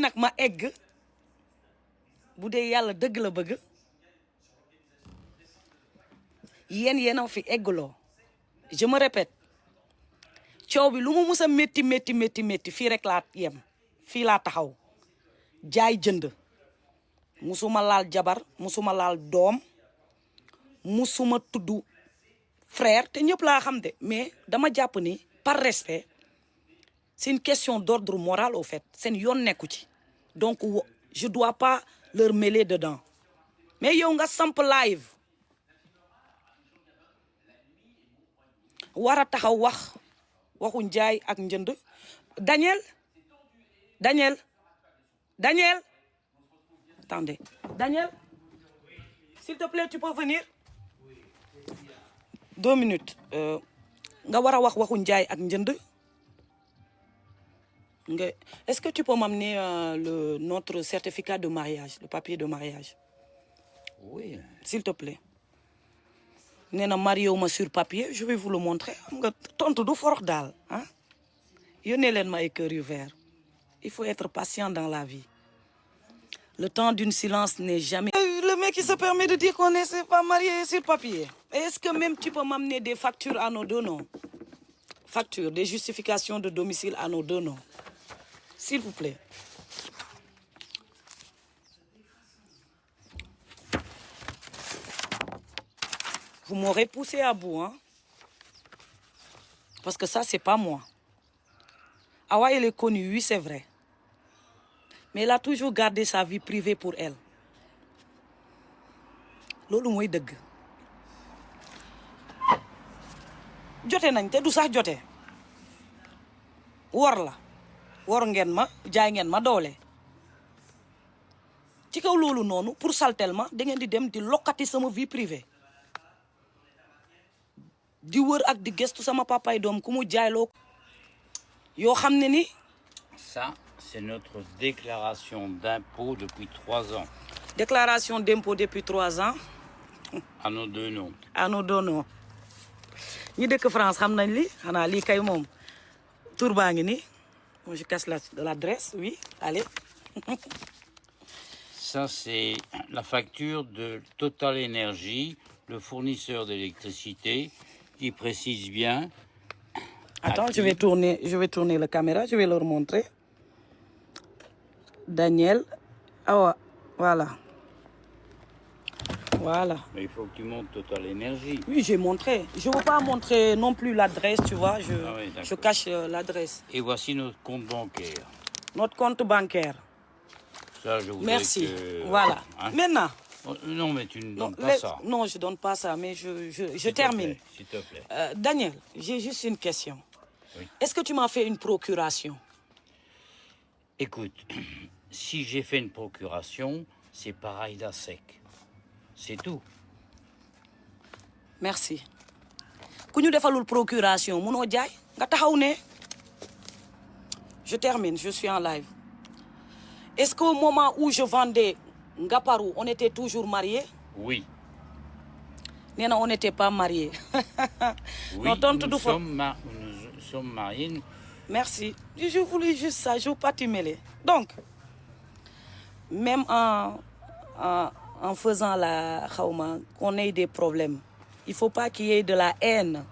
nag ma egg bu dee yàlla dëgg la bëgg yéen a fi eggloo je me répète coow bi lu mu mus a métti fii rek laa yem fii laa taxaw jaay jënd musuma laal jabar musuma laal doom musuma tudd frère te ñëpp laa xam de mais dama jàpp ni par respect c'est une question d'ordre moral au fait seen yoon nekku ci donc je dois pas leur mêler dedans mais yow nga samp live war a taxaw waxu njaay ak njënd Daniel attendez Daniel s'il te plaît tu peux venir 2 minutes nga war a waxu njaay ak njënd est-ce que tu peux m'amener notre certificat de mariage, le papier de mariage? Oui. S'il te plaît. Nee na marié wu ma sur papier, je vais vous le montrer. Xam nga tontu du forox daal ah. Yónnee leen ma ay cœur yu vert. Il faut être patient dans la vie. Le temps d'une silence n'est jamais... Le mec qui se permet de dire qu'on n'est pas marié sur papier. Est-ce que même tu peux m'amener des factures à nos deux noms? Factures, des justifications de domicile à nos deux noms. S'il vous plaît. Vous m'aurez poussé à bout, hein? Parce que ça, c'est pas moi. Awa, elle est connue, oui, c'est vrai. Mais elle a toujours gardé sa vie privée pour elle. Loolu mooy dëgg. Jote nañ te du sax jote. Wor la. Wor ngeen ma jaay ngeen ma doole. Ci kaw loolu noonu pour saltel ma da ngeen di dem di lokkati sama vie privée. Di wër ak di gestu sama papaay doom ku mu jaayloo yoo xam ne ni. Ça, c'est notre déclaration d'impôt depuis 3 ans. Déclaration d'impôt depuis 3 ans. À nos deux noms. À nos deux noms. ñi dëkk France xam nañ li xanaa lii kay moom tur baa ngi nii. Moi, je casse l'adresse, oui, allez. Ça, c'est la facture de Total Energy, le fournisseur d'électricité, qui précise bien... Attends, je vais tourner la caméra, je vais leur montrer. Daniel, ah, voilà. Voilà. Mais il faut que tu montres Total Energy. Oui, j'ai montré. Je ne veux pas montrer non plus l'adresse, tu vois. Je cache l'adresse. Et voici notre compte bancaire. Notre compte bancaire. Ça, je voudrais Merci. que... Voilà. Hein? Maintenant. Non, mais tu ne donnes pas ça. Non, je ne donne pas ça, mais je termine. S'il te plaît. Daniel, j'ai juste une question. Oui. Est-ce que tu m'as fait une procuration? Écoute, si j'ai fait une procuration, c'est pareil d'un sec. C'est tout. Merci. Ku ñu defalul procuration munoo jaay nga taxaw ne. Je termine, je suis en live. Est-ce qu'au moment où je vendais Ngaparou, on était toujours mariés? Oui. Nee na on n'était pas mariés. Oui, non, nous sommes mariés. Merci. Je voulais juste ça, je ne veux pas t'y mêler. Donc, même en faisant la xawma qu'on ait des problèmes, il faut pas qu'il y ait de la haine.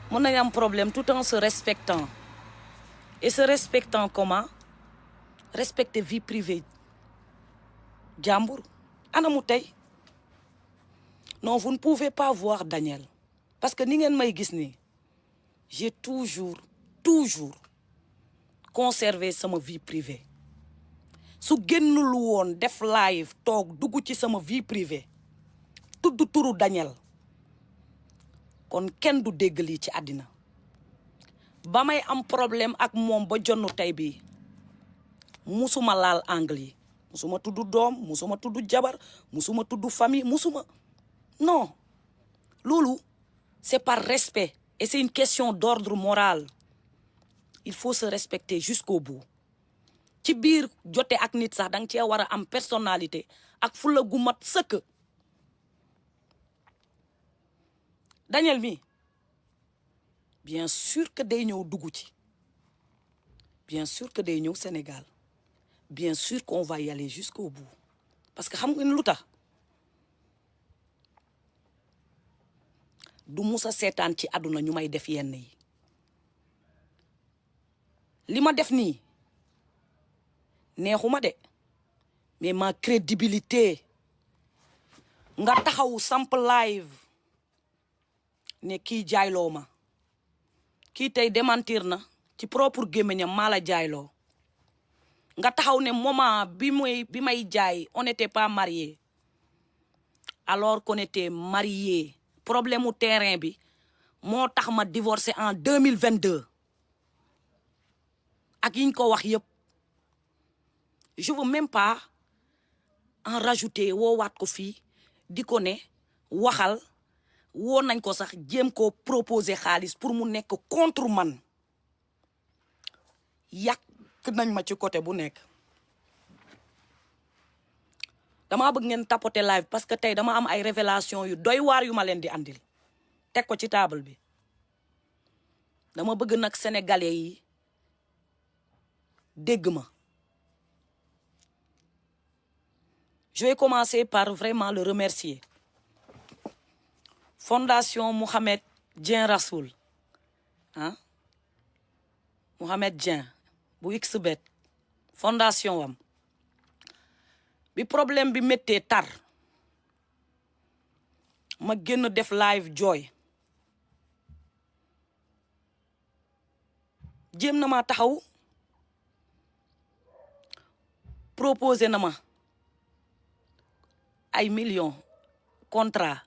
Mën nañu am problème tout en se respectant. Et se respectant comment? Respecter vie privée. Jàmbur anamu tey. Non, vous ne pouvez pas voir Daniel. Parce que ni ngeen may gis nii, j'ai toujours conservé sama vie privée. Su génnul woon def live toog dugg ci sama vie privée tudd turu Daniel kon kenn du dégg lii ci àddina ba may am problème ak moom ba jonnu tey bii musuma laal angle yi musuma tudd doom musuma tudd jabar musuma tudd famille musuma non loolu c'est par respect et c'est une question d'ordre moral. Il faut se respecter jusqu'au bout. Ci biir jote ak nit sax danga cee war a am personnalité ak fulla gu mat sëkk. Daniel mi bien sûr que day ñëw dugg ci bien sûr que day ñëw Sénégal bien sûr qu'on va y aller jusqu'au bout parce que xam nga lu tax du musa seetaan ci àdduna ñu may def yenn yi li ma def nii neexuma de mais ma crédibilité nga taxaw samp live ne kii jaayloo ma kii tey démentir na ci propre gémmiñam maa la jaayloo nga taxaw ne moment bi may jaay on n'était pas mariés alors qu'on était mariés problème mu terrain bi moo tax ma divorcé en 2022 ak yiñ ko wax yëpp je veux même pas en rajouter woowaat ko fii di ko ne waxal woo nañ ko sax jéem ko proposer xaalis pour mu nekk contre man yàq nañ ma ci côté bu nekk dama bëgg ngeen tapoter live parce que tey dama am ay révélation yu doy waar yu ma leen di andil teg ko ci table bi dama bëgg nag sénégalais yi dégg ma je vais commencer par vraiment le remercier Fondation Mohamed Dieng Rassoul Mohamed Dieng bu XBET fondation wam bi problème bi méttee tar ma génn def live jooy jéem na ma taxaw proposé na ma ay millions contrat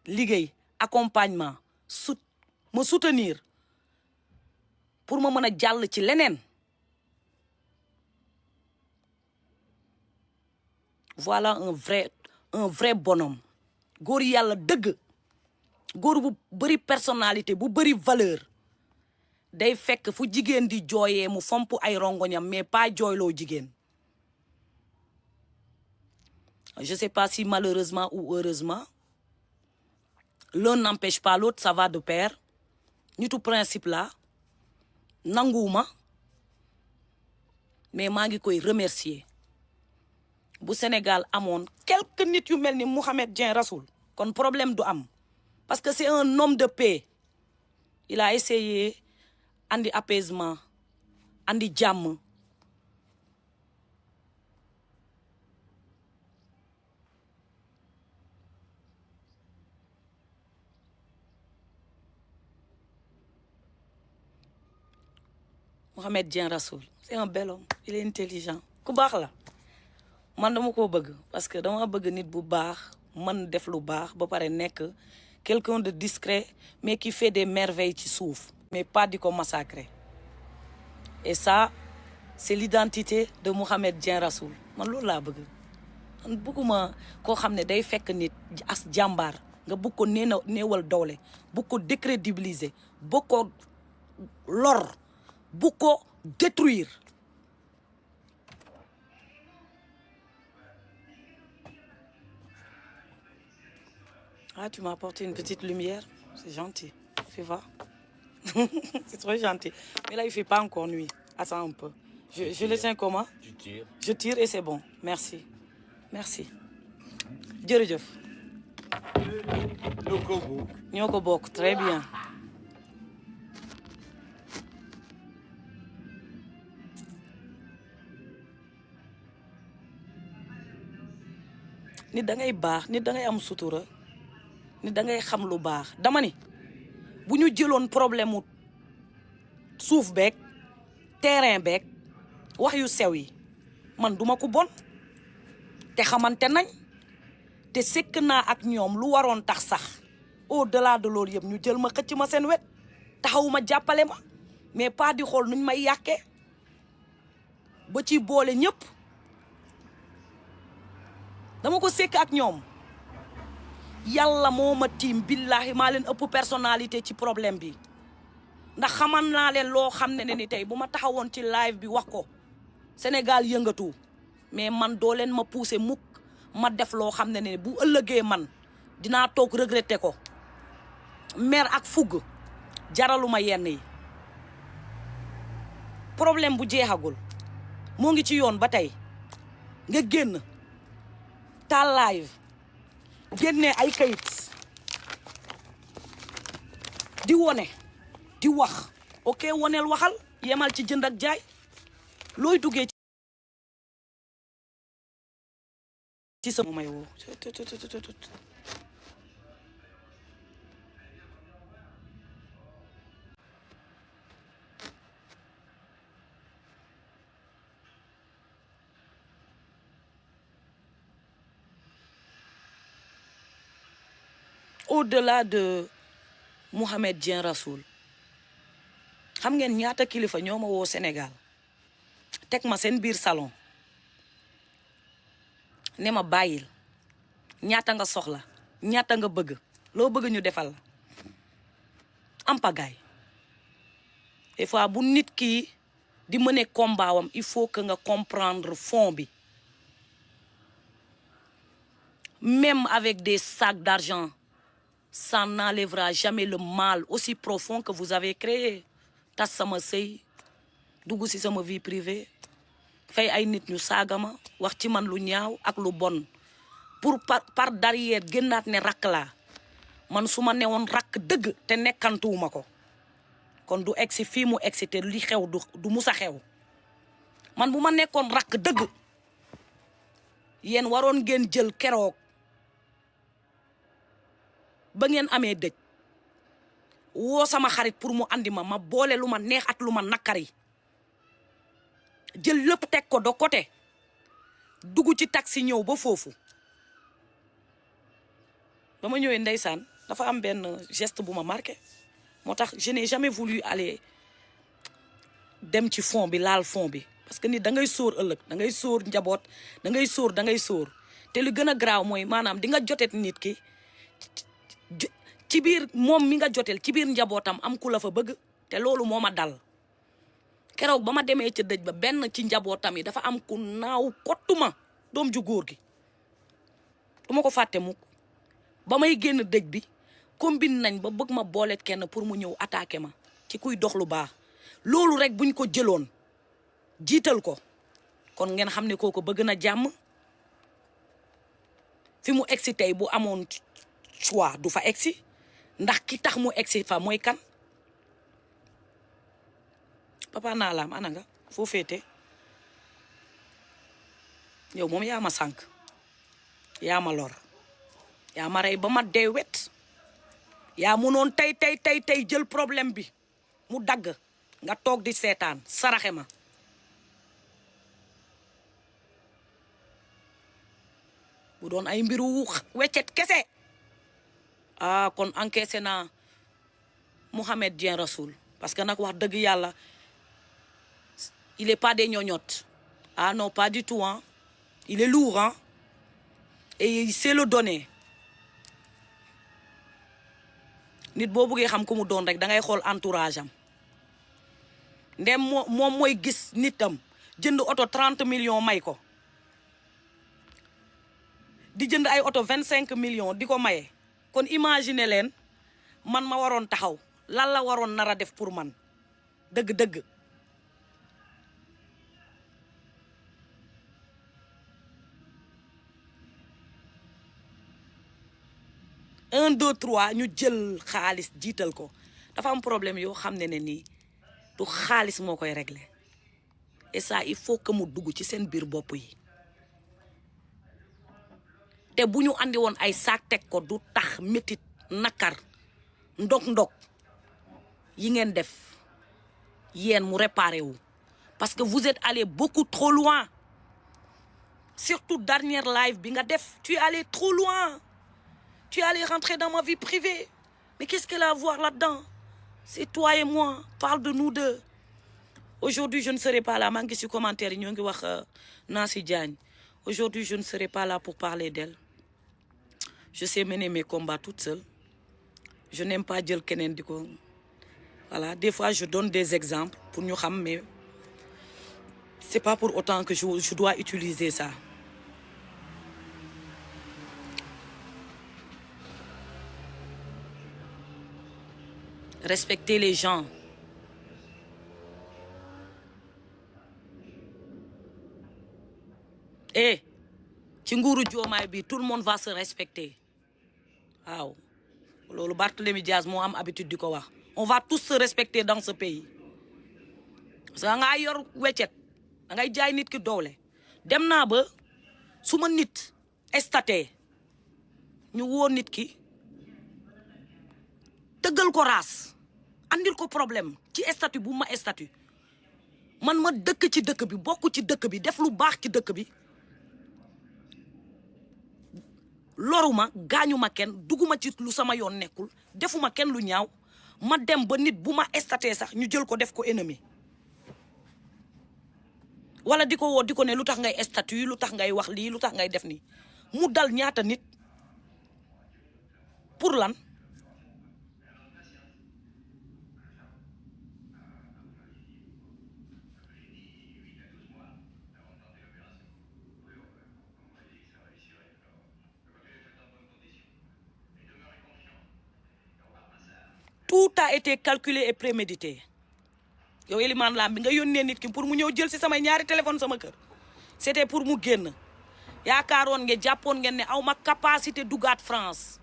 liggéey accompagnement ma soutenir pour ma mën a jàll ci leneen voilà un vrai bonhomme góor yàlla dëgg góor bu bëri personnalité bu bëri valeur day fekk fu jigéen di jooyee mu fomp ay rongoñam mais pas jooyloo jigéen je sais pas si malheureusement ou heureusement l'un n'empêche pas l'autre ça va de pair nitu principe la nanguwuma mais maa ngi koy remercier bu Sénégal amoon quelques nit yu mel ni Mohamed Dieng Rassoul kon problème du am parce que c'est un homme de paix il a essayé andi apaisement andi jàmm Mohamed Dieng Rassoul c'est un bel homme il est intelligent ku baax la man dama ko bëgg parce que dama bëgg nit bu baax man def lu baax ba pare nekk quelqu'un de discret mais qui fait des merveilles ci suuf mais pas di ko massacrer et ça c'est l'identité de Mohamed Dieng Rassoul man loolu laa bëgg man bëgguma koo xam ne day fekk nit as jàmbaar nga bëgg ko néewal doole bëgg ko décrédibiliser bëgg ko lor bëgg ko détruire Ah, tu m'as apporté une petite lumière. C'est gentil. Fais voir. C'est trop gentil. Mais là, il ne fait pas encore nuit. Attends un peu. Je le tiens comment? Tu tires. Je tire et c'est bon. Merci. Merci. Jërëjëf. ñoo ko bokk. Très bien. nit da ngay baax nit da ngay am sutura. ni da ngay xam lu baax dama ni bu ñu jëloon problème mu suuf beeg terrain beeg wax yu sew yi man duma ko bon te xamante nañ te sekk naa ak ñoom lu waroon tax sax au delà de loolu yëpp ñu jël ma xëcc ma seen wet taxawuma jàppale ma mais pas di xool nuñ may yàqee ba ci boole ñëpp dama ko sekk ak ñoom yàlla moo ma tiim billahi maa leen ëpp personnalité ci problème bi ndax xaman naa leen loo xam ne ni tey bu ma taxawoon ci live bi wax ko Sénégal yëngatu mais man doo leen ma pousser mukk ma def loo xam ne bu ëllëgee man dinaa toog regretter ko mer ak fugg jaraluma yenn yi problème bu jeexagul moo ngi ci yoon ba tey nga génn taal live génnee ay kayit di wone di wax ok woneel waxal yemal ci jënd ak jaay looy duggee ci sa may woo au-delà de Mohamed Dieng Rassoul xam ngeen ñaata kilifa ñoo ma woo Sénégal teg ma seen biir salon ne ma bàyyil ñaata nga soxla ñaata nga bëgg loo bëgg ñu defal la am pagaay des fois bu nit ki di mëne combat wam il faut que nga comprendre fond bi même avec des sacs d'argent ça n'enlèvera jamais le mal aussi profond que vous avez créé tas sama sëy dugg ci sama vie privée fay ay nit ñu saaga ma wax ci man lu ñaaw ak lu bon pour par derrière génnaat ne rakk laa man su ma newoon rakk dëgg te nekkantuwuma ko kon du egsi fii mu egsi te li xew du musa xew man bu ma nekkoon rakk dëgg yéen waroon ngeen jël keroog ba ngeen amee dëj woo sama xarit pour mu andi ma boole lu ma neex at lu ma nakari jël lépp teg ko de côté dugg ci taxi ñëw ba foofu ba ma ñëwee ndeysaan dafa am benn geste bu ma marqué moo tax je n'ai jamais voulu aller dem ci fond bi laal fond bi parce que nit da ngay sóor ëllëg da ngay sóor njaboot da ngay sóor te lu gën a graaw mooy maanaam di nga jotet nit ki ci biir moom mi nga jotel ci biir njabootam am ku la fa bëgg te loolu moo ma dal keroog ba ma demee ca dëj ba benn ci njabootam yi dafa am ku naaw kottuma doom ju góor gi du ma ko fàtte mukk ba may génn dëj bi combine nañ ba bëgg ma booleet kenn pour mu ñëw attaqué ma ci kuy dox lu baax loolu rek buñ ko jëloon jiital ko kon ngeen xam ne kooku bëgg na jàmm fi mu egsi tey bu amoon choix du fa egsi ndax ki tax mu egsi fa mooy kan papa naa laam ana nga foo féete yow moom yaa ma sànk yaa ma lor yaa ma rey ba ma dee wet yaa munoon tey jël problème bi mu dagg nga toog di seetaan saraxe ma bu doon ay mbiru weccet kese ah kon encaissé naa Mohamed Dieng Rassoul parce que nag wax dëgg yàlla il est pas des ñoñotes ah non pas du tout hein il est lourd hein et il sait le donner nit boo bëggee xam ku mu doon rek da ngay xool entourage am ndem moom mooy gis nitam jënd oto 30 millions may ko di jënd ay oto 25 millions di ko maye kon imagine leen man ma waroon taxaw lan la waroon nar a def pour man dëgg-dëgg un deux trois ñu jël xaalis jiital ko dafa am problème yoo xam ne nii du xaalis moo koy régler et ça il faut que mu dugg ci seen biir bopp yi te bu ñu andi woon ay saak teg ko du tax métit nakar ndok yi ngeen def yéen mu réparé wu parce que vous êtes allé beaucoup trop loin surtout dernière live bi nga def tu es allé trop loin tu es allé rentrer dans ma vie privée mais qu'est-ce qu'elle a à voir là-dedans c'est toi et moi parle de nous deux aujourd'hui je ne serai pas là maa ngi ci commentaire yi ñoo ngi wax Nancy Diagne aujourd'hui je ne serai pas là pour parler d'elle je sais mener mes combats toute seule je n'aime pas jël keneen di ko voilà des fois je donne des exemples pour ñu xam mais c'est pas pour autant que je dois utiliser ça respecter les gens eh ci nguuru Diomaye bi tout le monde va se respecter waaw loolu Barthélémy Diaz moo am habitude di ko wax on va tous se respecter dans ce pays parce que nga yor weccet da ngay jaay nit ki doole dem naa ba su ma nit estaté ñu woo nit ki tëggal ko raas andil ko problème ci statut bu ma statut man ma dëkk ci dëkk bi bokk ci dëkk bi def lu baax ci dëkk bi loruma gaañuma kenn duguma ci lu sama yoon nekkul defuma kenn lu ñaaw ma dem ba nit bu ma estaté sax ñu jël ko def ko ennemi wala di ko woo di ko ne lu tax ngay statut lu tax ngay wax lii lu tax ngay def nii mu dal ñaata nit pour lan tout a été calculé et prémédité yow Elimane Lam bi nga yónnee nit ki pour mu ñëw jël si samay ñaari téléphone sama kër c'était pour mu génn yaakaaroon ngeen jàppoon ngeen ne aw ma capacité dugaat France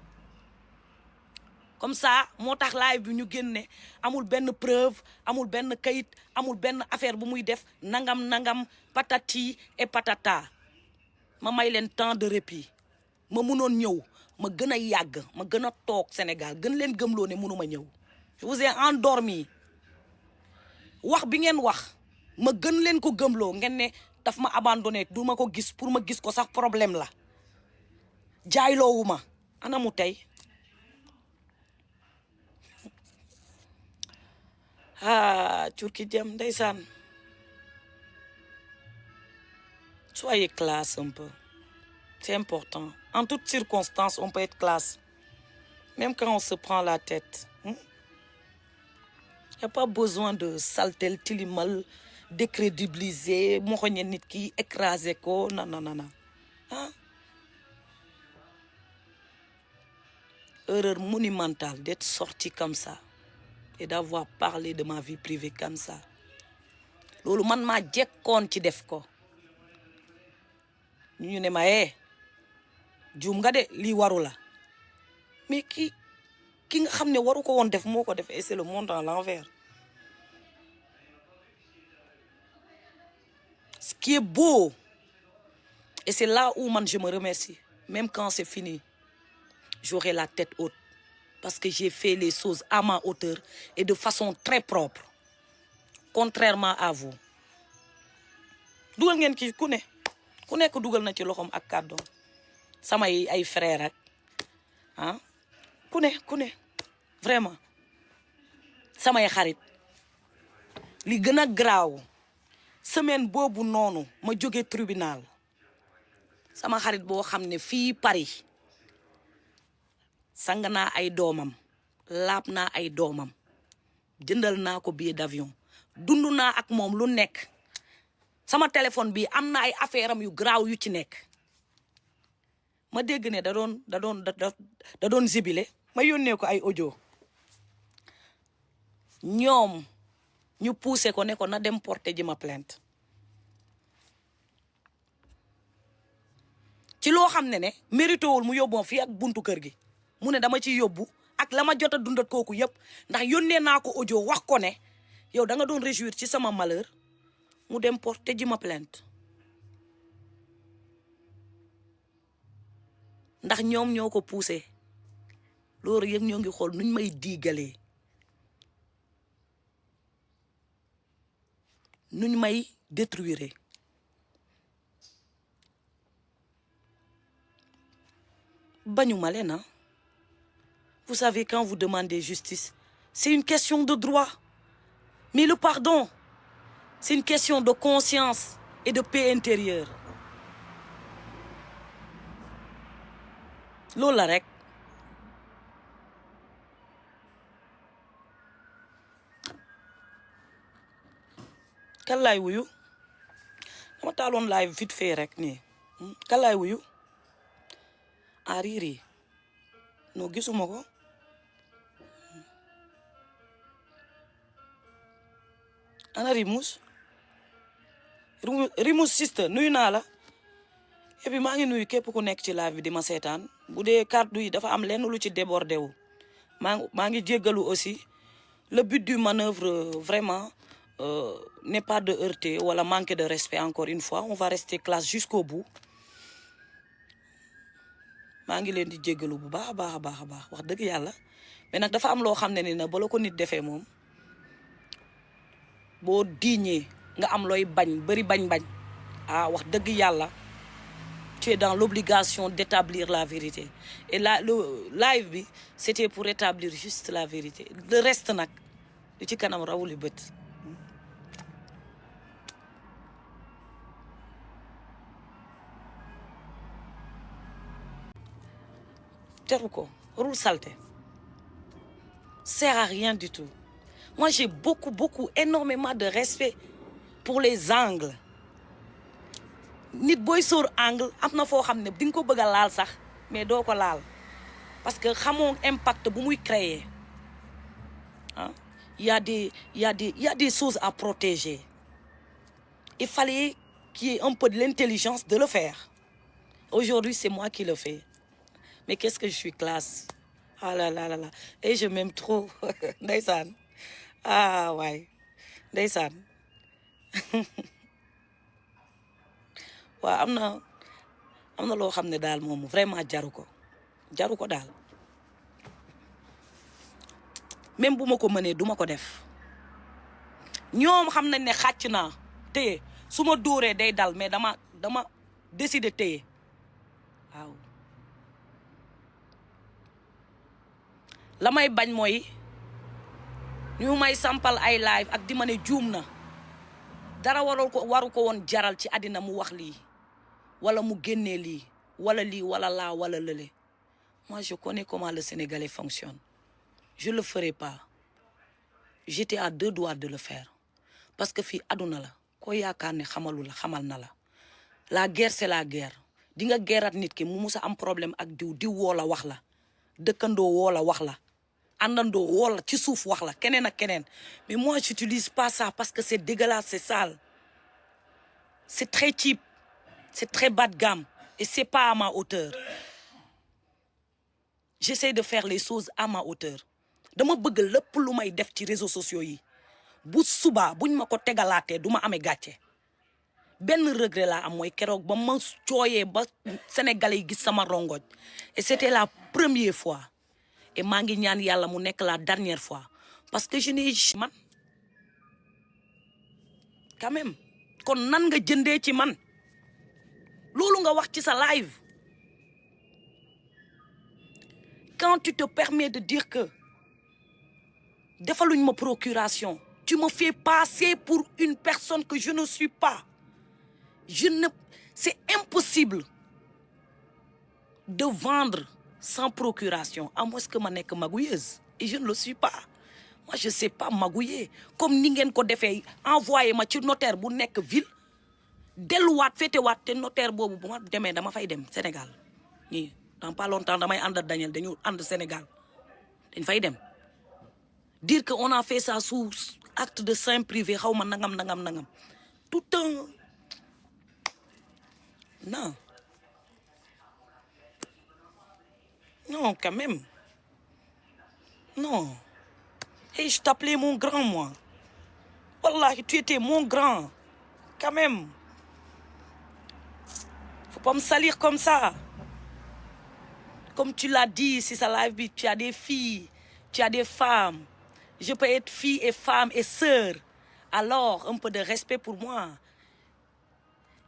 comme ça moo tax live bi ñu génne amul benn preuve amul benn kayit amul benn affaire bu muy def nangam patati et patata ma may leen temps de répit ma mënoon ñëw ma gën a yàgg ma gën a toog Sénégal gën leen gëmloo ne mënuma ñëw je vous ai endormi wax bi ngeen wax ma gën leen ko gëmloo ngeen ne daf ma abandonné du ma ko gis pour ma gis ko sax problème la jaayloowu ma ana mu tey Turki jëm ndeysaan soyez classe un peu c'est important en toutes circonstances on peut être classe même quand on se prend la tête y a pas besoin de saltel tilimal décrédibiliser moxoñe nit ki écraser ko non erreur monumentale d'être sorti comme ça et d'avoir parlé de ma vie privée comme ça loolu man maa jekkoon ci def ko ñu ne ma juum nga de lii waru la mais ki nga xam ne waru ko woon def moo ko def et c'est le monde à l'envers ce qui est beau et c'est là où man je me remercie même quand c'est fini j'aurai la tête haute parce que j'ai fait les choses à ma hauteur et de façon très propre contrairement à vous dugal ngeen ki ku nekk dugal na ci loxoom ak kàddoom samay ay frère ak ku ne vraiment samay xarit li gën a graaw semaine boobu noonu ma jóge tribunal sama xarit boo xam ne fii Paris sang naa ay doomam laab naa ay doomam jëndal naa ko billet d'avion dund naa ak moom lu nekk sama téléphone bi am na ay affaire am yu graaw yu ci nekk ma dégg ne da doon zibile ma yónnee ko ay audio ñoom ñu poussé ko ne ko na dem porter ji ma plainte ci loo xam ne mérité wul mu yóbboon fii ak buntu kër gi mu ne dama ci yóbbu ak la ma jot a dundat kooku yëpp ndax yónnee naa ko audio wax ko ne yow da nga doon réjouir ci sama malheur mu dem porter ji ma plainte ndax ñoom ñoo ko poussé loolu yëpp ñoo ngi xool nuñ may diigalee nuñ may détruire bañu ma leen vous savez quand vous demandez justice c'est une question de droit mais le pardon c'est une question de conscience et de paix intérieure loolu la rek kan laay wuyu dama taaloon live vite fait rek nii kan laay wuyu Riri no gisuma ko ana Rimus sister nuyu naa la et puis maa ngi nuyu képp ku nekk ci live bi di ma seetaan bu dee kàddu yi dafa am lenn lu ci débordé wu maa ngi jéggalu aussi le but du manœuvre vraiment n'est pas de heurter wala manquer de respect encore une fois on va rester classe jusqu'au bout maa ngi leen di jéggalu bu baax a baax a baax a baax wax dëgg yàlla mais nag dafa am loo xam ne ni na bala ko nit defee moom boo diiñee nga am looy bañ bari bañ-bañ wax dëgg yàlla tu es dans l'obligation d'établir la vérité et là le live bi c'était pour établir juste la vérité le reste nag lu ci kanam rawuli bët teru ko warul salté sert à rien du tout moi j'ai beaucoup énormément de respect pour les angles nit booy sóor angle am na foo xam ne di nga ko bëgg a laal sax mais doo ko laal parce que xamoo impact bu muy créer il y a des choses à protéger il fallait qu'il y ait un peu de l'intelligence de le faire aujourd'hui c'est moi qui le fais mais qu'est-ce que je suis classe ah là là là là et je m'aime trop ndeysaan waay ndeysaan waaw am na loo xam ne daal moom vraiment jaru ko daal même bu ma ko mënee duma ko def ñoom xam nañ ne xàcc naa téye su ma dóoree day dal mais dama décider téye waaw la may bañ mooy ñu may sampal ay live ak di ma ne juum na dara waru ko woon jaral ci àddina mu wax lii wala mu génnee lii wala laa wala lële moi je connais comment le Sénégalais fonctionne je le ferai pas j'étais à 2 doigts de le faire parce que fii àdduna la ko yaakaar ne xamalu la xamal na la guerre c'est la guerre di nga geerat nit ki mu musa am problème ak diw woo la wax la dëkkandoo woo la wax la àndandoo woo la ci suuf wax la keneen ak keneen mais moi j'utilise pas ça parce que c'est dégueulasse c'est sale c'est très cheap c'est très bas de gamme et c'est pas à ma hauteur j'essaie de faire les choses à ma hauteur dama bëgg lépp lu may def ci réseaux sociaux yi bu suba buñ ma ko tegalaatee du ma amee gàcce benn regret laa am mooy keroog ba ma jooyee ba Sénégalais yi gis sama rongoñ et c'était la première fois et maa ngi ñaan yàlla mu nekk la dernière fois parce que je n'ai man quand même kon nan nga jëndee ci man loolu nga wax ci sa live quand tu te permets de dire que defaluñ ma procuration tu me fais passer pour une personne que je ne suis pas c'est impossible de vendre sans procuration à moins que ma nekk magouilleuse et je ne le suis pas moi je sais pas magouiller comme ni ngeen ko defee envoyé ma ci notaire bu nekk ville delluwaat féetewaat te notaire boobu bu ma demee dama fay dem Sénégal nii dans pas longtemps damay ànd ak Daniel dañu ànd Sénégal dañ fay dem dire que on a fait ça sous acte de sein privé xaw ma nangam tout un non quand même non hey je t'appelais mon grand moi wallahi tu étais mon grand quand même faut pas me salir comme ça comme tu l'as dit si sa live bi tu as des filles tu as des femmes je peux être fille et femme et sœur alors un peu de respect pour moi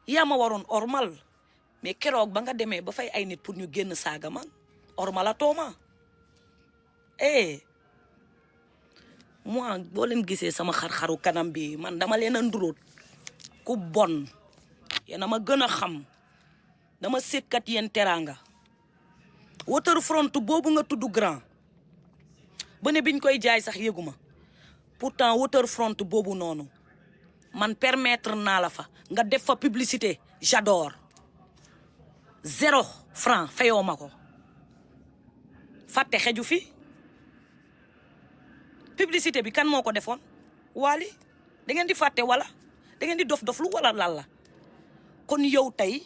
yaa ma waroon ormal mais keroog ba nga demee ba fay ay nit pour ñu génn saaga man ormala tooma moi boo leen gisee sama xar-xaru kanam bi man dama leen a nduróot ku bon yéena ma gën a xam dama sekkat yéen teraanga waterfront boobu nga tudd grand ba ne biñ koy jaay sax yëguma pourtant waterfront boobu noonu man permettre naa la fa nga def fa publicité j'adore 0 franc fayoo ma ko fàtte xeju fi publicité bi kan moo ko defoon Wally da ngeen di fàtte wala da ngeen di dof-doflu wala lan la kon yow tey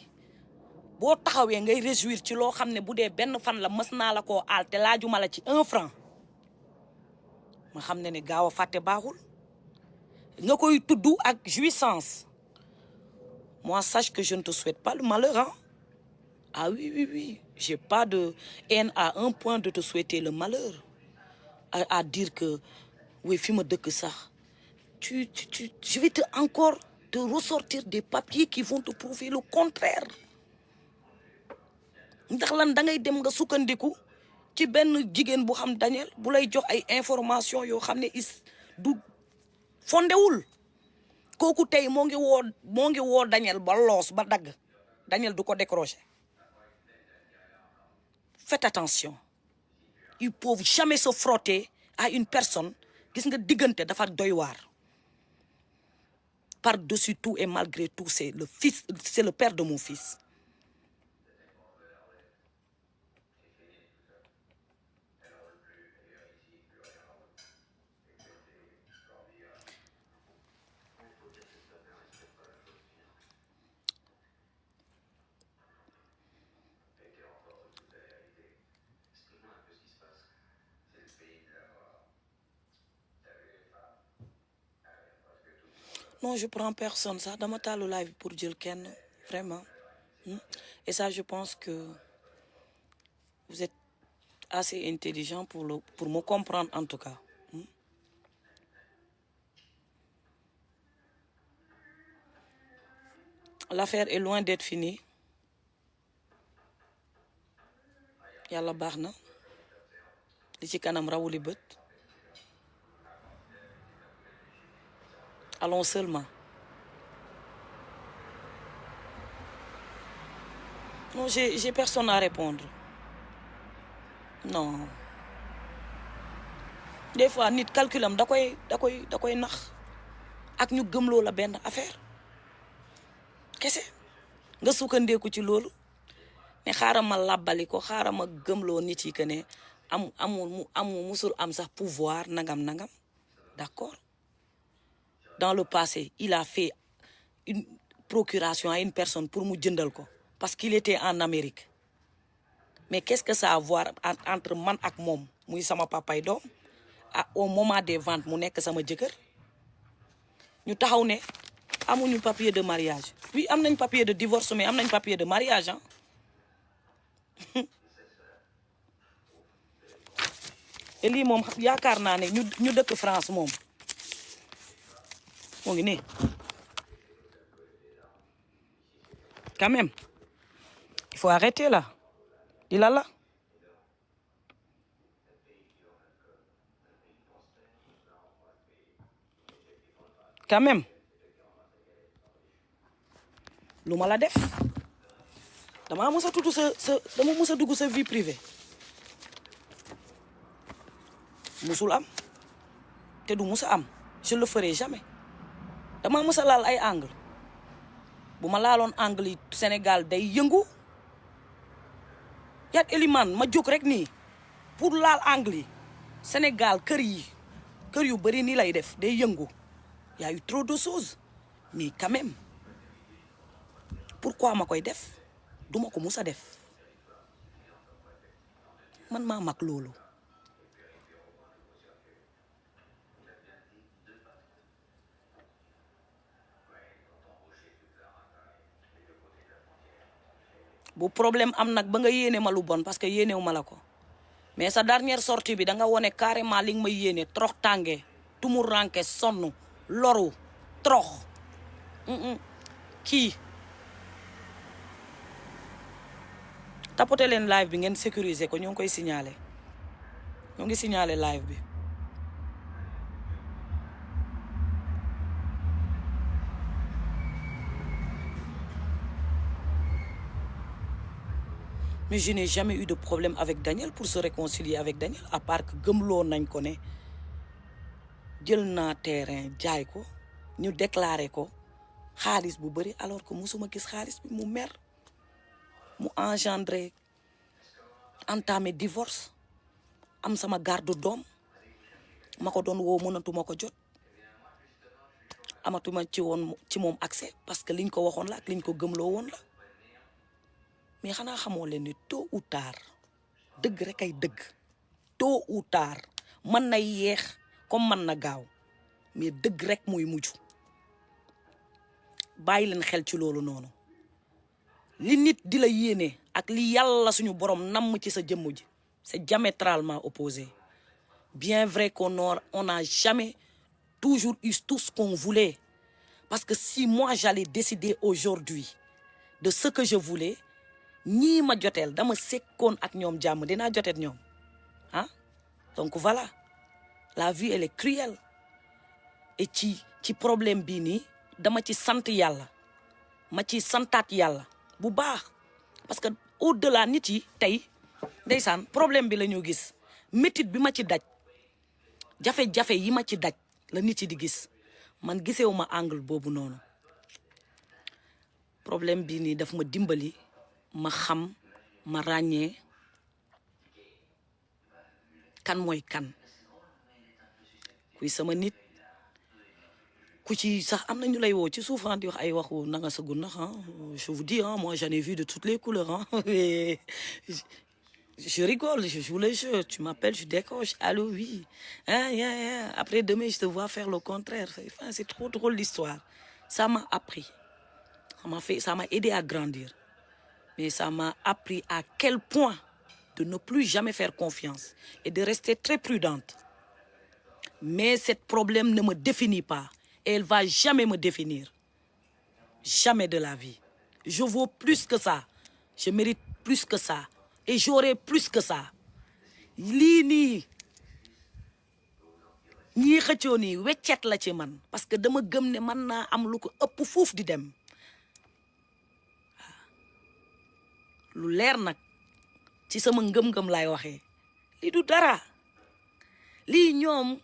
boo taxawee ngay réjouir ci loo xam ne bu dee benn fan la mës naa la koo aal te laajuma la ci 1 franc ma xam ne gaaw a fàtte baaxul nga koy tudd ak jouissance. Moi, sache que je ne te souhaite pas le malheur, hein? Ah oui, oui, oui. J'ai pas de haine à un point de te souhaiter le malheur. À dire que, oui, fais-moi de que ça. Je vais encore te ressortir des papiers qui vont te prouver le contraire. Ndax lan da ngay dem nga sukkandiku ci benn jigéen bu xam Daniel bu lay jox ay information yoo xam ne du fondewul. Kooku tey moo ngi woo Daniel ba loos ba dagg Daniel du ko décrocher. Faites attention. Ils peuvent jamais se frotter à une personne gis nga diggante dafa doy waar. Par-dessus tout et malgré tout, c'est le père de mon fils. Non, je prends personne. Ça, dans ma live pour dire Ken, vraiment. Et ça, je pense que vous êtes assez intelligent pour me comprendre en tout cas. L'affaire est loin d'être finie. Yalla baxna. Li ci kanam rawuli beut. Allons seulement. Non, j'ai personne à répondre. Non. Des fois nit calculam da koy nax ak ñu gëmloo la benn affaire. Kese nga sukkandeeku ci loolu ne xaaral ma làbbali ko xaaral ma gëmloo nit yi que ne amul musul am sax pouvoir nangam d'accord. Dans le passé il a fait une procuration à une personne pour mu jëndal ko parce qu'il était en Amérique. Mais qu'est-ce que ça a à voir entre man ak moom muy sama papay doom au moment des ventes mu nekk sama jëkkër ñu taxaw ne amuñu papier de mariage. Oui, am nañ papier de divorce mais am nañ papier de mariage hein. Et lii moom yaakaar naa ne ñu dëkk France moom moo ngi ne quand même il faut arrêter là. Il a là. Quand même. Lu ma la def dama mës a tudd dama mës a dugg sa vie privée musul am te du mës a am je le ferai jamais. Dama mës a laal ay angle bu ma laaloon angle yi Sénégal day yëngu Yat Eliman ma jóg rek nii pour laal angle yi Sénégal kër yu bari nii lay def day yëngu. Y a eu trop de choses mais quand même pourquoi ma koy def duma ko musa def man maa mag loolu. bu problème am nag ba nga yéene ma lu bon parce que yéenewu ma la ko mais sa dernière sortie bi da nga wone carrément li nga may yéene trox tànge tumuranke sonn loru trox kii tapoter leen live bi ngeen sécuriser ko ñoo ngi koy signaler ñoo ngi signaler live bi. Mais je n'ai jamais eu de problème avec Daniel pour se réconcilier avec Daniel à part que gëmloo nañ ko ne jël naa terrain jaay ko ñu déclaré ko xaalis bu bari alors que musuma gis xaalis bi mu mer mu engendré entamé divorce am sama garde doom ma ko doon woo mënatuma ko jot amatuma ci moom accès parce que liñ ko waxoon la ak liñ ko gëmloo woon la mais xanaa xamoo leen ni tôt ou tard dëgg rek ay dëgg tôt ou tard mën na yeex comme mën na gaaw mais dëgg rek mooy mujj bàyyi leen xel ci loolu noonu li nit di la yéene ak li yàlla suñu borom namm ci sa jëmm ji c'est diamétralement opposé bien vrai on n'a jamais toujours eu tout ce qu'on voulait parce que si moi j'allais décider aujourd'hui de ce que je voulais ñii ma joteel dama sekkoon ak ñoom jàmm dinaa joteet ñoom ah donc voilà la vie elle est cruelle et ci problème bii nii dama ci sant yàlla ma ci santaat yàlla bu baax parce que au-delà nit yi tey ndeysaan problème bi la ñu gis métit bi ma ci daj jafe-jafe yi ma ci daj la nit yi di gis man gisewuma angle boobu noonu problème bii nii daf ma dimbali ma xam ma ràññee kan mooy kan kuy sama nit ku ci sax am na ñu lay woo ci souvent di wax ay waxu nanga sa gun nax je vous dis moi j'en ai vu de toutes les couleurs je rigole, je joue le jeu, tu m'appelles, je décroche, allô, oui, après demain je te vois faire le contraire, c'est trop drôle l'histoire. Ça m'a appris, ça m'a aidé à grandir, mais ça m'a appris à quel point de ne plus jamais faire confiance et de rester très prudente. Mais ce problème ne me définit pas et elle va jamais me définir, jamais de la vie. Je vaux plus que ça, je mérite plus que ça. Et j'aurai plus que ça lii nii ñii xëccoo nii weccet la ci man parce que dama gëm ne man naa am lu ko ëpp fuuf di dem lu leer nag ci sama ngëm-ngëm laay waxee lii du dara lii ñoom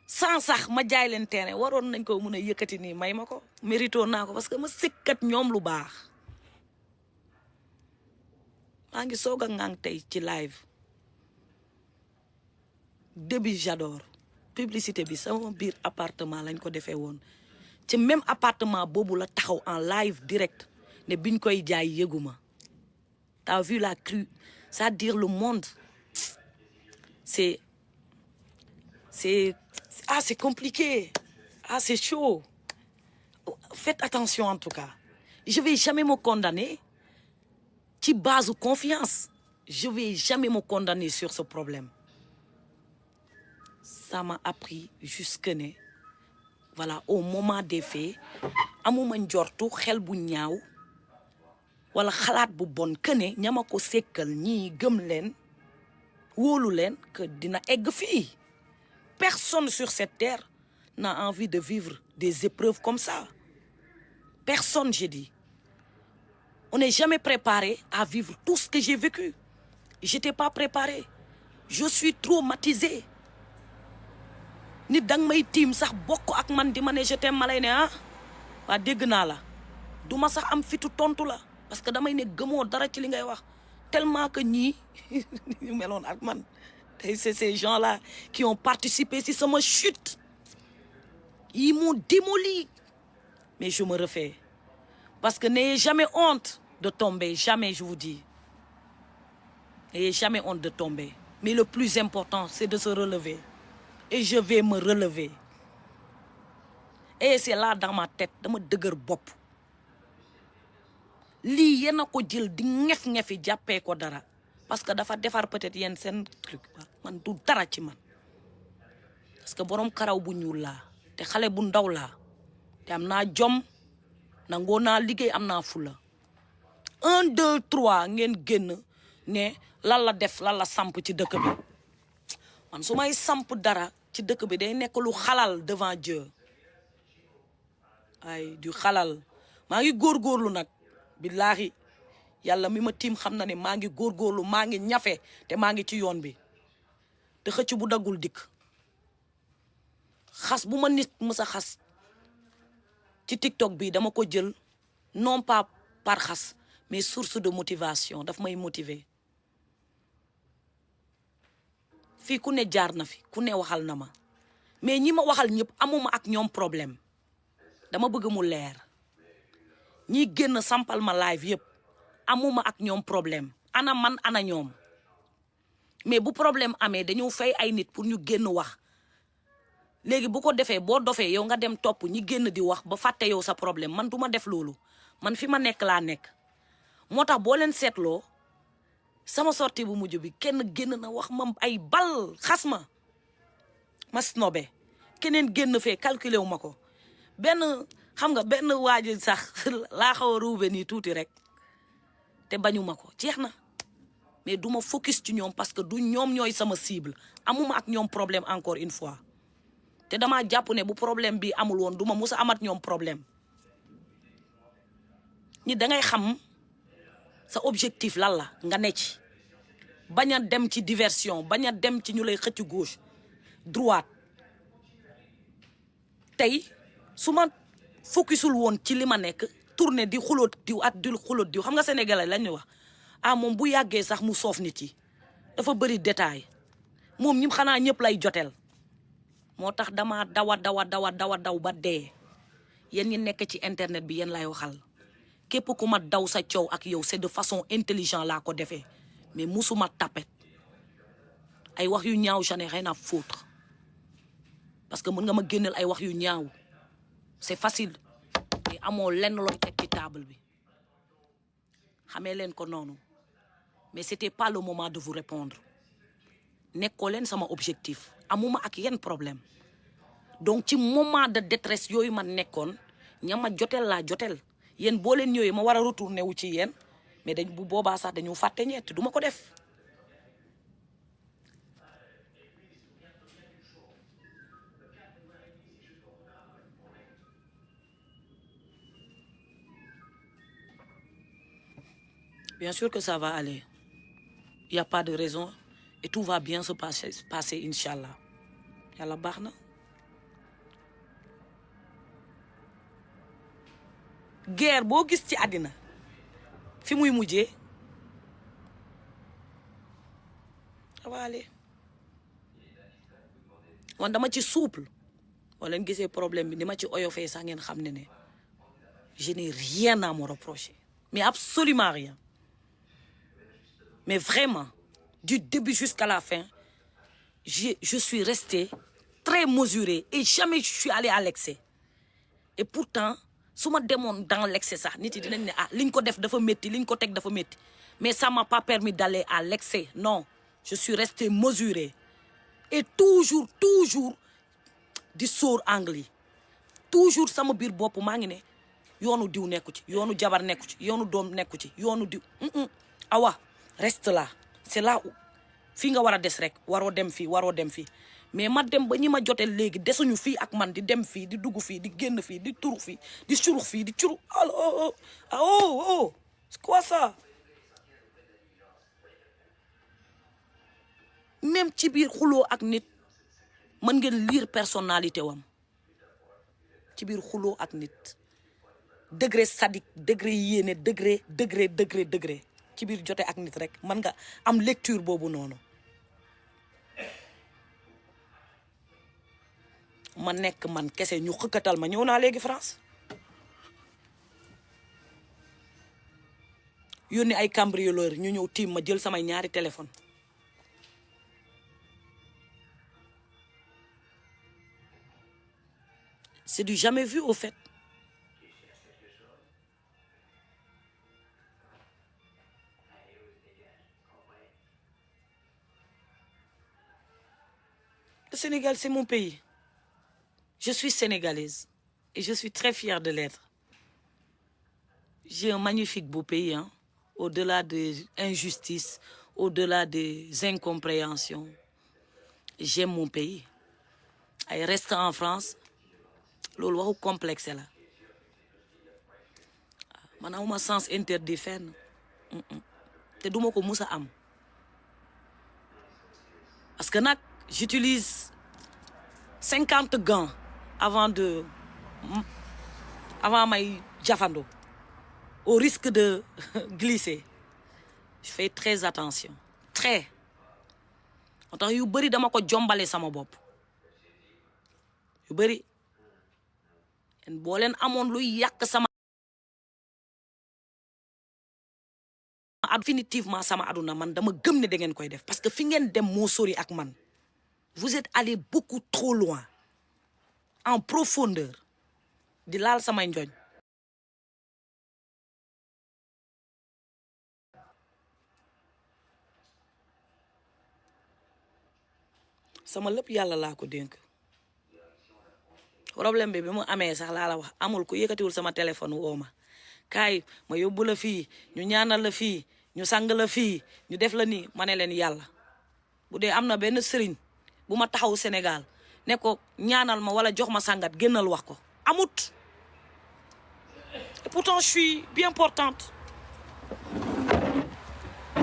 sans sax ma jaay leen terrain waroon nañ ko mun a yëkkati nii may ma ko mérito naa ko parce que ma sikkat ñoom lu baax maa ngi soog a ngang tey ci live début j'adore publicité bi sama biir appartement lañ ko defee woon ci même appartement boobu la taxaw en live direct ne biñ koy jaay yëguma t'as vu la crue c'est-à-dire le monde c'est compliqué c'est chaud faites attention en tout cas je vais jamais me condamner ci base de confiance je vais jamais me condamner sur ce problème ça m'a appris jusque ne voilà au moment des faits amuma njortu xel bu ñaaw wala xalaat bu bon que ne ñama ko sekkal ñii gëm leen wóolu leen que dina egg fii personne sur cette terre n'a envie de vivre des épreuves comme ça personne j'ai dit. On n'est jamais préparé à vivre tout ce que j'ai vécu. J'étais pas préparé. Je suis traumatisée. Nit dang may tiim sax bokk ak man di ma ne je t'aime ma lay ne waa dégg naa la du ma sax am fitu tontu la parce que damay ne gëmoo dara ci li ngay wax tellement que ñii ñu meloon ak man tey c'est ces gens-là qui ont participé si sama chute ils m'ont démoli mais je me refais parce que n'ayez jamais honte de tomber, jamais, je vous dis. N'ayez jamais honte de tomber. Mais le plus important, c'est de se relever. Et je vais me relever. Et c'est là dans ma tête, dama dëgër bopp. Lii yéen a ko jël di ñef-ñefi jàppee ko dara. Parce que dafa defar peut-être yéen seen truc. Man du dara ci man. Parce que borom karaw bu ñuul laa. Te xale bu ndaw laa. Te am naa jom. Nangoo naa liggéey am naa fula. 1 2 3 ngeen génn ne lan la def lan la samp ci dëkk bi man su may samp dara ci dëkk bi day nekk lu xalal devant Dieu ay du xalal maa ngi góorgóorlu nag billaahi yàlla mi ma tiim xam na ne maa ngi góorgóorlu maa ngi ñafe te maa ngi ci yoon bi te xëcc bu daggul dikk xas bu ma nit mës a xas ci TikTok bi dama ko jël non pas par xas mais source de motivation daf may motiver fii ku ne jaar na fi ku ne waxal na ma mais ñi ma waxal ñëpp amuma ak ñoom problème dama bëgg mu leer ñi génn sampal ma live yëpp amuma ak ñoom problème ana man ana ñoom mais bu problème amee dañoo fay ay nit pour ñu génn wax léegi bu ko defee boo dofee yow nga dem topp ñi génn di wax ba fàtte yow sa problème man du ma def loolu man fi ma nekk laa nekk moo tax boo leen seetloo sama sortie bu mujj bi kenn génn na wax ma ay bal xas ma snobé keneen génn fee calculé wu ma ko benn xam nga benn waaji sax laa xaw a ruube nii tuuti rek te bañu ma ko jeex na mais du ma focus ci ñoom parce que du ñoom ñooy sama cible amuma ak ñoom problème encore une fois te dama jàpp ne bu problème bi amul woon du ma musa amat ñoom problème ñi da ngay xam sa objectif lan la nga ne ci bañ a dem ci diversion bañ a dem ci ñu lay xëcc gauche droite tey su ma focusul woon ci li ma nekk tourné di xulóot diw at di xulóot diw xam nga sénégalais lañ ñu wax ah moom bu yàggee sax mu soof nit yi dafa bëri détail moom ñi xanaa ñëpp lay jotel moo tax dama daw ba dee yéen ñi nekk ci internet bi yéen lay waxal képp ku ma daw sa coow ak yow c'est de façon intelligente laa ko defee mais musuma tapet ay wax yu ñaaw j'en ai rien à foutre parce que mën nga ma génneel ay wax yu ñaaw c'est facile mais amoo lenn looy teg ci table bi xamee leen ko noonu mais c'était pas le moment de vous répondre nekkoo leen sama objectif amuma ak yenn problème donc ci moment de détresse yooyu ma nekkoon ña ma jotel laa jotel yéen boo leen ñëwee ma war a retourné wu ci yéen mais dañ bu boobaa sax dañu fàtte ñett du ma ko def bien sûr que ça va aller il y a pas de raison et tout va bien se passer inchallah yàlla baax na guerre boo gis ci àddina fi muy mujjee ça va aller man dama ci souple boo leen gisee problème bi ni ma ci oyofee sax ngeen xam ne je n'ai rien à me reprocher mais absolument rien mais vraiment du début jusqu'à la fin je suis restée très mesurée et jamais je suis allée à l'excès et pourtant su ma demoon dans l'excès sax nit yi dinañ ne ah liñ ko def dafa métti liñ ko teg dafa métti mais ça m'a pas permis d'aller à l'excès non je suis restée mesurée et toujours di sóor angle yi toujours sama biir bopp maa ngi ne yoonu diw nekku ci yoonu jabar nekku ci yoonu doom nekku ci yoonu diw awa reste là c'est là où fii nga war a des rek waroo dem fii mais ma dem ba ñi ma jotee léegi desuñu fii ak man di dem fii di dugg fii di génn fii di turu fii di curux fii di curu oh c'est quoi ça même ci biir xuloo ak nit mën ngeen lire personnalité wam ci biir xuloo ak nit degré sadique degré yéene degré ci biir jote ak nit rek mën nga am lecture boobu noonu ma nekk man kese ñu xëkkatal ma ñëw naa léegi France yónni ay cambrioleur ñu ñëw tiim ma jël samay ñaari téléphone c'est du jamais vu au fait le Sénégal c'est mon pays. Je suis sénégalaise et je suis très fière de l'être. J'ai un magnifique beau pays, hein, au-delà des injustices, au-delà des incompréhensions. J'aime mon pays. Et rester en France, loolu waxu complexe la. Man awuma sens interdit fenn. Te duma ko musa am. Parce que nag j'utilise 50 gants avant may jafando au risque de glisser. Je fais très attention très moo tax yu bëri dama ko jombale sama bopp yu bëri boo leen amoon luy yàq sama définitivement sama aduna man dama gëm ne da ngeen koy def parce que fi ngeen dem moo sori ak man. Vous êtes allé beaucoup trop loin en profondeur di laal samay njoñ. sama lépp yàlla laa ko dénk. problème bi mu amee sax laa la wax amul ku yëkkatiwul sama téléphone woo ma kaay ma yóbbu la fii ñu ñaanal la fii ñu sang la fii ñu def la nii ma ne leen yàlla bu dee am na benn sëriñ bu ma taxaw Sénégal ne ko ñaanal ma wala jox ma sangat génnal wax ko amut. Et pourtant je suis bien portante,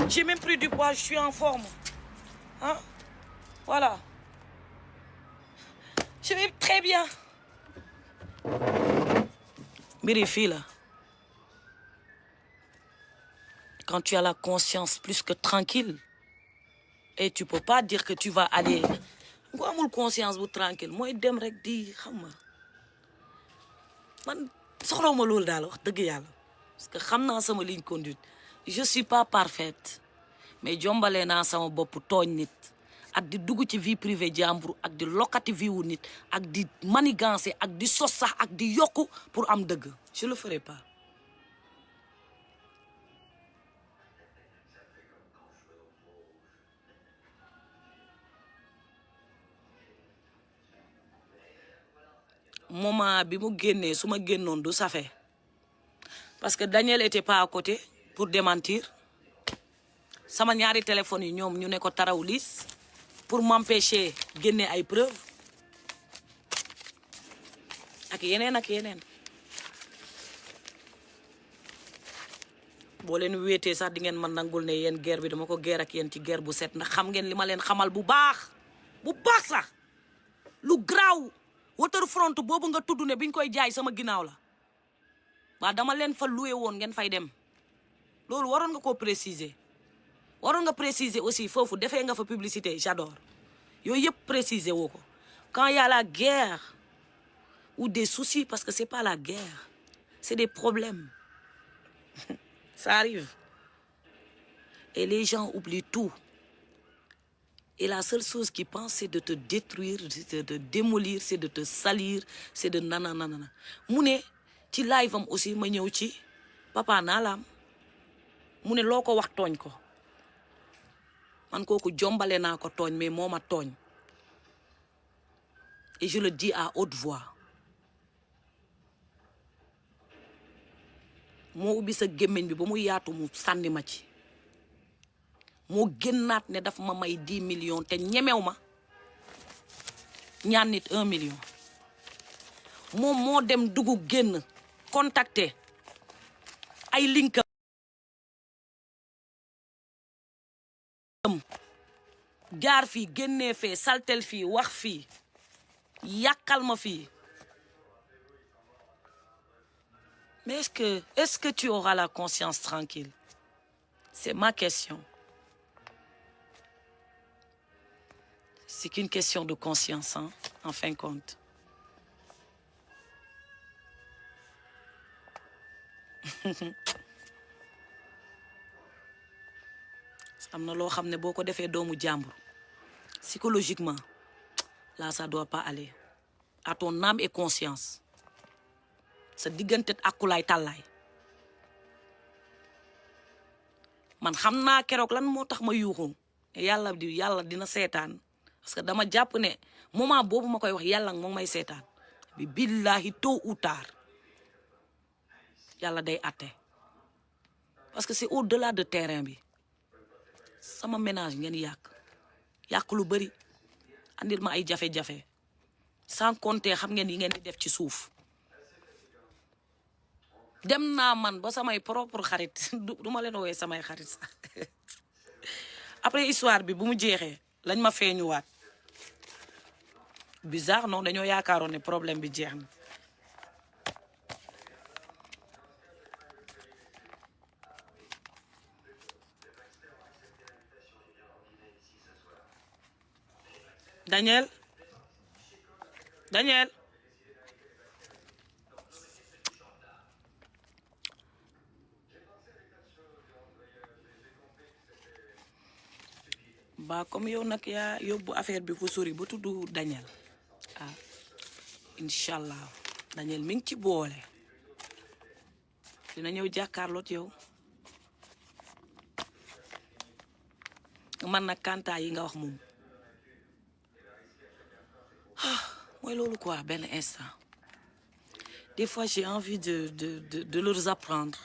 j'ai même pris du poids, je suis en forme hein, voilà, je vais très bien. mbiri fii la quand tu as la conscience plus que tranquille et tu peux pas dire que tu vas aller nga amul conscience bu tranquille mooy dem rek di xam nga man soxlawuma loolu daal wax dëgg yàlla parce que xam naa sama ligne conduite je suis pas parfaite mais jombalee naa sama bopp tooñ nit ak di dugg ci vie privée jàmbur ak di lokkati vie wu nit ak di manigancer ak di sos sax ak di yokku pour am dëgg je le ferai pas. moment bi mu génnee su ma génnoon du safe parce que Daniel était pas à côté pour démentir sama ñaari téléphones yi ñoom ñu ne ko taraw liis pour m'empêcher génne ay preuves ak yeneen ak yeneen. boo leen wéetee sax di ngeen man nangul ne yéen guerre bi dama ko guerre ak yéen ci guerre bu set ndax xam ngeen li ma leen xamal bu baax sax lu graaw waterfront boobu nga tudd ne biñ koy jaay sama ginnaaw la waa dama leen fa loué woon ngeen fay dem loolu waroon nga koo préciser. waroon nga préciser aussi foofu defee nga fa publicité j'adore yooyu yëpp préciser woo ko quand il y a la guerre ou des soucis parce que c'est pas la guerre c'est des problèmes ça arrive et les gens oublient tout et la seule chose qu'ils pensent c'est de te détruire, c'est de te démolir, c'est de te salir, c'est de nanana. mu ne ci live am aussi ma ñëw ci papa naalaam mu ne loo ko wax tooñ ko man kooku jombale naa ko tooñ mais moo ma tooñ et je le dis à haute voix moo ubbi sa gémmiñ bi ba mu yaatu mu sànni ma ci moo génnaat ne daf ma may 10 millions te ñemew ma ñaan nit 1 million moom moo dem dugg génn contacter ay linkam jaar fii génnee fee saltel fii wax fii yàqal ma fii mais est-ce que tu auras la conscience tranquille? C'est ma question. C'est qu'une question de conscience, hein, en fin de compte. am na loo xam ne boo ko defee doomu jàmbur psychologiquement là ça doit pas aller à ton âme et conscience sa diggante akulaay tàllaay man xam naa keroog lan moo tax ma yuuxu yàlla dina seetaan parce que dama jàpp ne moment boobu ma koy wax yàlla moom may seetaan bi billahi tôt ou tard yàlla day atte parce que c'est au-delà de terrain bi sama ménage ngeen yàq lu bari andil ma ay jafe-jafe sans compter xam ngeen yi ngeen di def ci suuf dem naa man ba samay propre xarit du ma leen woowee samay xarit sax après histoire bi bu mu jeexee lañ ma feeñuwaat bizarre non dañoo yaakaaroon ne problème bi jeex na Daniel ba comme yow nag yaa yóbbu affaire bi fu sori ba tudd Daniel ah inshallah Daniel mi ngi ci boole dina ñëw jàkkaarloot yow man nag kanta yi nga wax moom mooy loolu quoi benn instant des fois j'ai envie de leur apprendre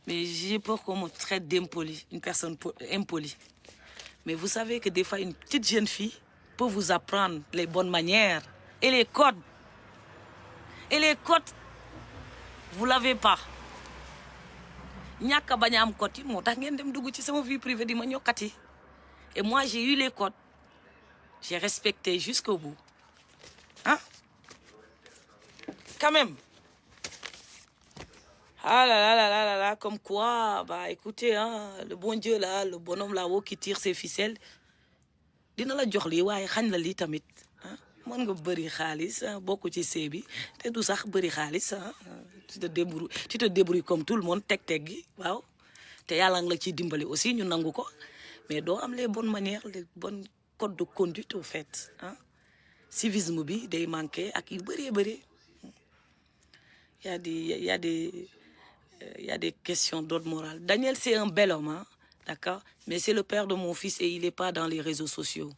mais j'ai peur qu'on me traite d'impoli, une personne impolie. Mais vous savez que des fois, une petite jeune fille peut vous apprendre les bonnes manières et les codes. Et les codes, vous l'avez pas. ñàkk bañ a am code yi moo tax ngeen dem dugg ci sama vie privée di ma ñokkati. Et moi, j'ai eu les codes. J'ai respecté jusqu'au bout. Hein? Quand même. Ah là là là là là là, comme quoi, bah écoutez, hein, le bon Dieu là, le bonhomme là-haut qui tire ses ficelles, dina la jox lii waaye xañ la lii tamit ah mën nga bëri xaalis bokk ci sëy bi te du sax bëri xaalis ah tu te débrouilles comme tout le monde teg gi waaw te yàlla nga la ciy dimbali aussi ñu nangu ko mais doo am les bonnes manières les bonnes codes de conduite au fait ah civisme bi day manqué ak yu bëree bëri y a des questions d'ordre moral. Daniel, c'est un bel homme, hein? D'accord? Mais c'est le père de mon fils et il n'est pas dans les réseaux sociaux.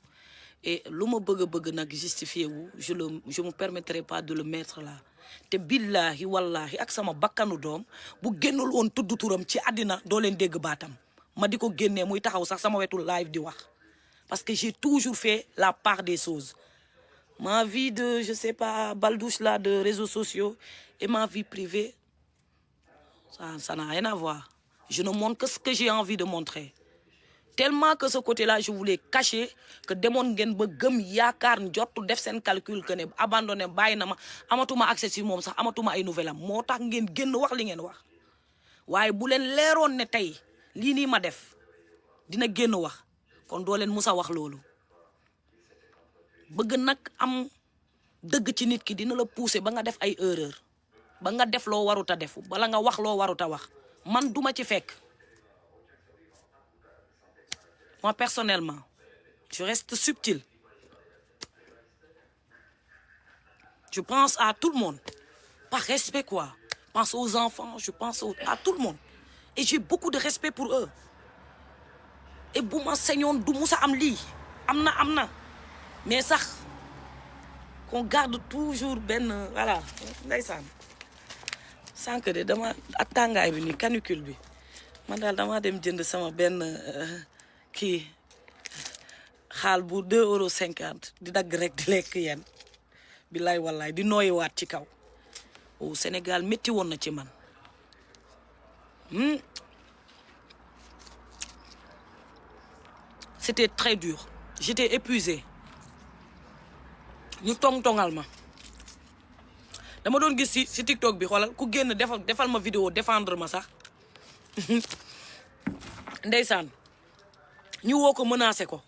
Et lu ma bëgg nag justifié wu je me permettrai pas de le mettre là. te billahi wallahi ak sama bakkanu doom bu génnul woon tudd turam ci àddina doo leen dégg baatam ma di ko génnee muy taxaw sax sama wetu live di wax. Parce que j'ai toujours fait la part des choses. Ma vie de, je sais pas, baldouche là, de réseaux sociaux et ma vie privée, ça n'a rien à voir. Je ne montre que ce que j'ai envie de montrer. Tellement que ce côté-là, je voulais cacher que demoon ngeen ba gëm yaakaar njortu def seen calcul que ne abandonné bàyyi na ma amatuma accès ci moom sax amatuma ay nouvelle am moo tax ngeen génn wax li ngeen wax. waaye bu leen leeroon ne tey lii nii ma def dina génn wax kon doo leen musa wax loolu. bëgg nag am dëgg ci nit ki dina la pousser ba nga def ay erreur ba nga def loo warut a def bala nga wax loo warut a wax man duma ci fekk. Moi personnellement je reste subtil, je pense à tout le monde par respect quoi, je pense aux enfants, je pense à tout le monde et j'ai beaucoup de respect pour eux et bu ma sañoon du musa am lii am na mais sax qu'on garde toujours benn voilà ndeysaan sànq de dama ak tàngaay bi ni canicule bi man daal dama dem jënd sama benn kii xaal bu 2,50 € di dagg rek di lekk yéen billaay wallaay di nooyiwaat ci kaw au Sénégal métti woon na ci man c'était très dur, j'étais épuisée. ñu tong-tongal ma dama doon gis ci TikTok bi xoolal ku génn defal ma vidéo défendre ma sax ndeysaan ñu woo ko menacé ko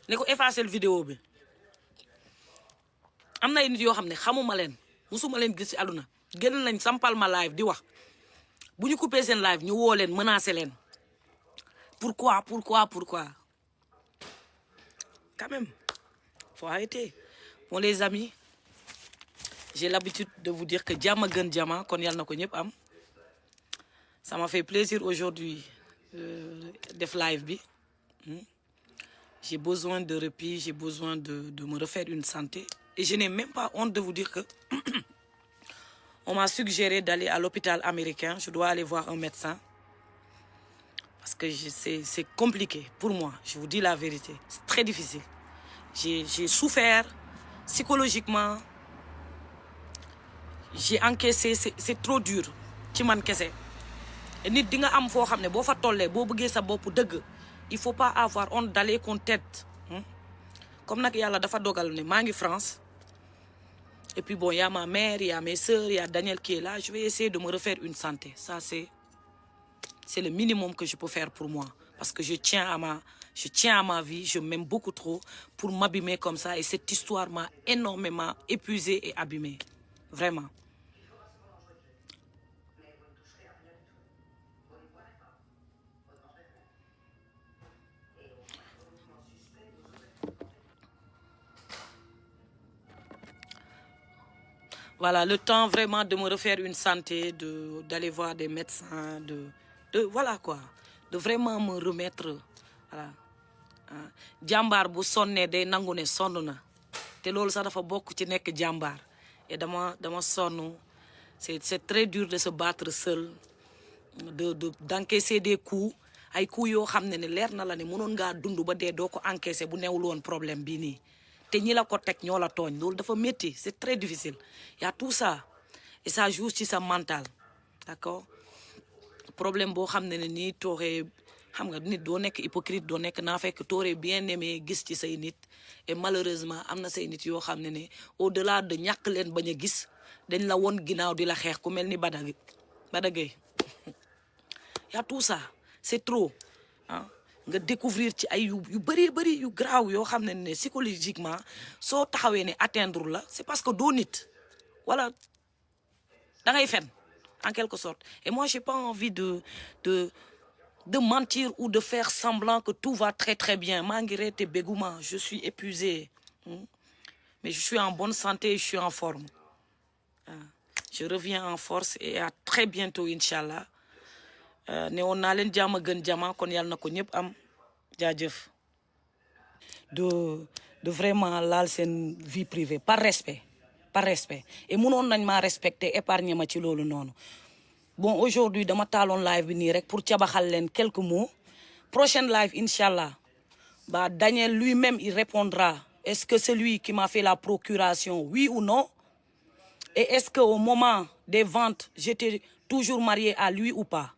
ne ko effacer vidéo bi. am na ay nit yoo xam ne xamuma leen musuma leen gis ci àdduna génn nañ sampal ma live di wax bu ñu coupé seen live ñu woo leen menacé leen pourquoi quand même faut arrêter. Bon les amis, j'ai l'habitude de vous dire que jàmm gën jàmm kon yàlla na ko ñëpp am. Ça m'a fait plaisir aujourd'hui def live bi. J'ai besoin de répit, j'ai besoin de me refaire une santé et je n'ai même pas honte de vous dire que on m'a suggéré d'aller à l'hôpital américain. Je dois aller voir un médecin parce que c'est compliqué pour moi, je vous dis la vérité, c'est très difficile. J'ai souffert psychologiquement, j'ai encaissé, c'est trop dur ci man kese. Nit di nga am foo xam ne boo fa tollee boo bëggee sa bopp dëgg il faut pas avoir honte d'aller qu'on t'aide. Comme nag yàlla dafa dogal ne maa ngi France et puis bon y a ma mère, y a mes sœurs, y a Daniel qui est là, je vais essayer de me refaire une santé. Ça c'est le minimum que je peux faire pour moi parce que je tiens à ma vie, je m'aime beaucoup trop pour m'abîmer comme ça et cette histoire m'a énormément épuisée et abîmée. Vraiment. Voilà, le temps vraiment de me refaire une santé, d'aller voir des médecins, voilà quoi, de vraiment me remettre, voilà. Jàmbaar bu sonnee day nangu ne sonn na te loolu sax dafa bokk ci nekk jàmbaar et dama sonn c'est très dur de se battre seul d'encaisser des coups ay coups yoo xam ne leer na la ne mënoon ngaa dund ba dee doo ko encaisser bu newul woon problème bii nii te ñi la ko teg ñoo la tooñ loolu dafa métti c'est très difficile y a tout ça et ça joue ci sa mental d'accord problème boo xam ne nii tooxee xam nga nit doo nekk hypocrite doo nekk naa fekk t'aurais bien aimé gis ci say nit et malheureusement am na say nit yoo xam ne au delà de ñàkk leen bañ a gis dañ la won ginnaaw di la xeex ku mel ni Badagay y a tout ça c'est trop ah nga découvrir ci ay yu bëri yu graaw yoo xam ne psychologiquement soo taxawee ne atteindre la c'est parce que doo nit wala da ngay fen en quelque sorte et moi j'ai pas envie de mentir ou de faire semblant que tout va très très bien maa ngi reete béguma je suis épuisé mais je suis en bonne santé je suis en forme je reviens en force et à très bientôt inchallah ne woon naa leen jàmm gën jama kon yàlla na ko ñëpp am jaajëf de vraiment laal seen vie privée par respect et mënoon nañ maa respecter épargner ma ci loolu noonu bon aujourd'hui dama taaloon live bi nii rek pour cabaxal leen quelques mots prochaine live inchallah Daniel lui-même il répondra est-ce que c'est lui qui m'a fait la procuration oui ou non et est-ce que au moment des ventes j'étais toujours mariée à lui ou pas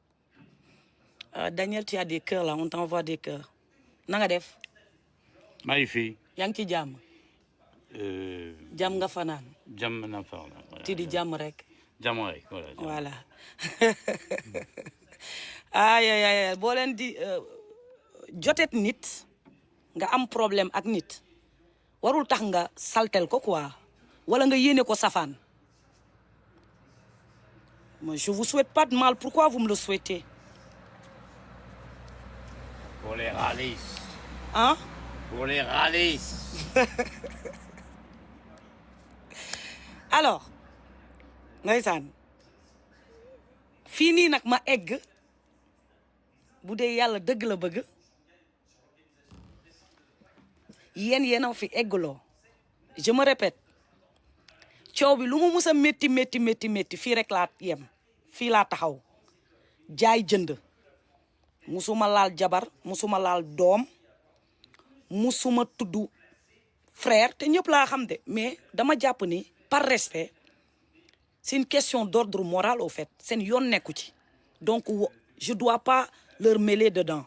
Daniel tu as des cœurs là on t'envoie des cœurs na nga def magnifique yaa ngi ci jàmm jàmm nga fanaan jàmm na fanaan ci di jàmm rek jàmm rek voilà ay boo leen di jotet nit nga am problème ak nit warul tax nga saltel ko quoi wala nga yéene ko safaan moi je vous souhaite pas de mal pourquoi vous me le souhaitez pour les râlisses hein pour les râlisses alors ndeysaan fii nii nag ma egg bu dee yàlla dëgg la bëgg yéen a fi eggloo je me répète coow bi lu mu mus a métti fii rek laa yem fii laa taxaw jaay jënd musuma laal jabar musuma laal doom musuma tudd frère te ñëpp laa xam de mais dama jàpp ni par respect c'est une question d'ordre moral au fait seen yoon nekku ci donc je dois pas leur mêler dedans